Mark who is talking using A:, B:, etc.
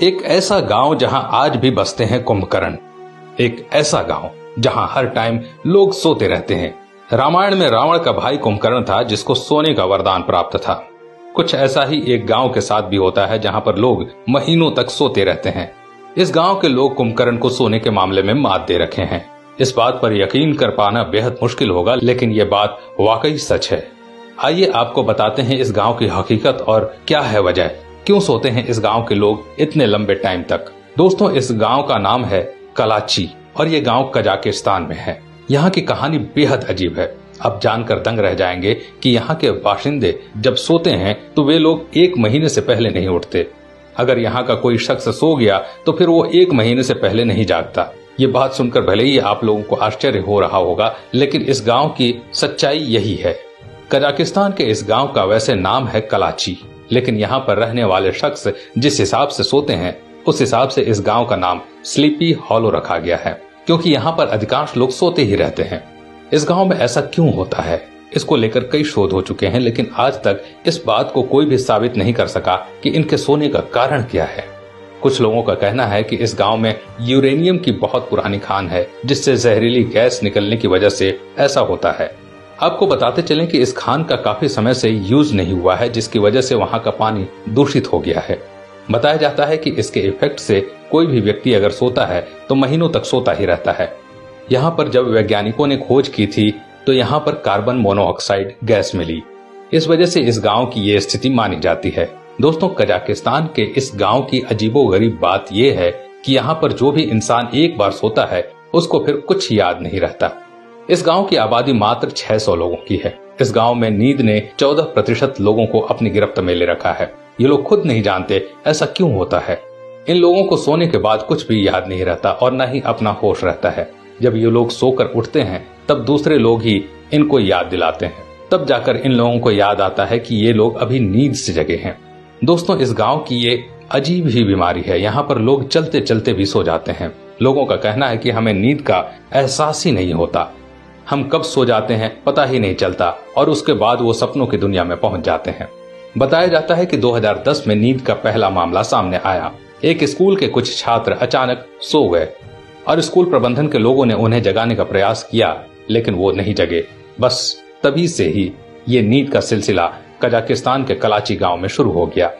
A: एक ऐसा गांव जहां आज भी बसते हैं कुंभकर्ण। एक ऐसा गांव जहां हर टाइम लोग सोते रहते हैं। रामायण में रावण का भाई कुंभकर्ण था जिसको सोने का वरदान प्राप्त था। कुछ ऐसा ही एक गांव के साथ भी होता है जहां पर लोग महीनों तक सोते रहते हैं। इस गांव के लोग कुंभकर्ण को सोने के मामले में मात दे रखे हैं। इस बात पर यकीन कर पाना बेहद मुश्किल होगा, लेकिन यह बात वाकई सच है। आइए आपको बताते हैं इस गांव की हकीकत और क्या है वजह, क्यों सोते हैं इस गांव के लोग इतने लंबे टाइम तक। दोस्तों, इस गांव का नाम है कलाची और ये गांव कजाकिस्तान में है। यहाँ की कहानी बेहद अजीब है। अब जानकर दंग रह जाएंगे कि यहाँ के बाशिंदे जब सोते हैं तो वे लोग 1 महीने से पहले नहीं उठते। अगर यहाँ का कोई शख्स सो गया तो फिर वो 1 महीने से पहले नहीं जागता। ये बात सुनकर भले ही आप लोगों को आश्चर्य हो रहा होगा, लेकिन इस गांव की सच्चाई यही है। कजाकिस्तान के इस गांव का वैसे नाम है कलाची, लेकिन यहाँ पर रहने वाले शख्स जिस हिसाब से सोते हैं उस हिसाब से इस गांव का नाम स्लीपी हॉलो रखा गया है, क्योंकि यहाँ पर अधिकांश लोग सोते ही रहते हैं। इस गांव में ऐसा क्यों होता है, इसको लेकर कई शोध हो चुके हैं, लेकिन आज तक इस बात को कोई भी साबित नहीं कर सका कि इनके सोने का कारण क्या है। कुछ लोगों का कहना है कि इस गांव में यूरेनियम की बहुत पुरानी खान है, जिससे जहरीली गैस निकलने की वजह से ऐसा होता है। आपको बताते चलें कि इस खान का काफी समय से यूज नहीं हुआ है, जिसकी वजह से वहां का पानी दूषित हो गया है। बताया जाता है कि इसके इफेक्ट से कोई भी व्यक्ति अगर सोता है तो महीनों तक सोता ही रहता है। यहाँ पर जब वैज्ञानिकों ने खोज की थी तो यहाँ पर कार्बन मोनोऑक्साइड गैस मिली। इस वजह से इस गांव की ये स्थिति मानी जाती है। दोस्तों, कजाकिस्तान के इस गांव की अजीबोगरीब बात यह है कि यहाँ पर जो भी इंसान एक बार सोता है उसको फिर कुछ याद नहीं रहता। इस गांव की आबादी मात्र 600 लोगों की है। इस गांव में नींद ने 14% लोगों को अपनी गिरफ्त में ले रखा है। ये लोग खुद नहीं जानते ऐसा क्यों होता है। इन लोगों को सोने के बाद कुछ भी याद नहीं रहता और न ही अपना होश रहता है। जब ये लोग सोकर उठते हैं तब दूसरे लोग ही इनको याद दिलाते हैं। तब जाकर इन लोगों को याद आता है कि ये लोग अभी नींद से जगे हैं। दोस्तों, इस गांव की ये अजीब ही बीमारी है। यहाँ पर लोग चलते चलते भी सो जाते हैं। लोगों का कहना है कि हमें नींद का एहसास ही नहीं होता। हम कब सो जाते हैं पता ही नहीं चलता और उसके बाद वो सपनों की दुनिया में पहुंच जाते हैं। बताया जाता है कि 2010 में नींद का पहला मामला सामने आया। एक स्कूल के कुछ छात्र अचानक सो गए और स्कूल प्रबंधन के लोगों ने उन्हें जगाने का प्रयास किया, लेकिन वो नहीं जगे। बस तभी से ही ये नींद का सिलसिला कजाकिस्तान के कलाची गांव में शुरू हो गया।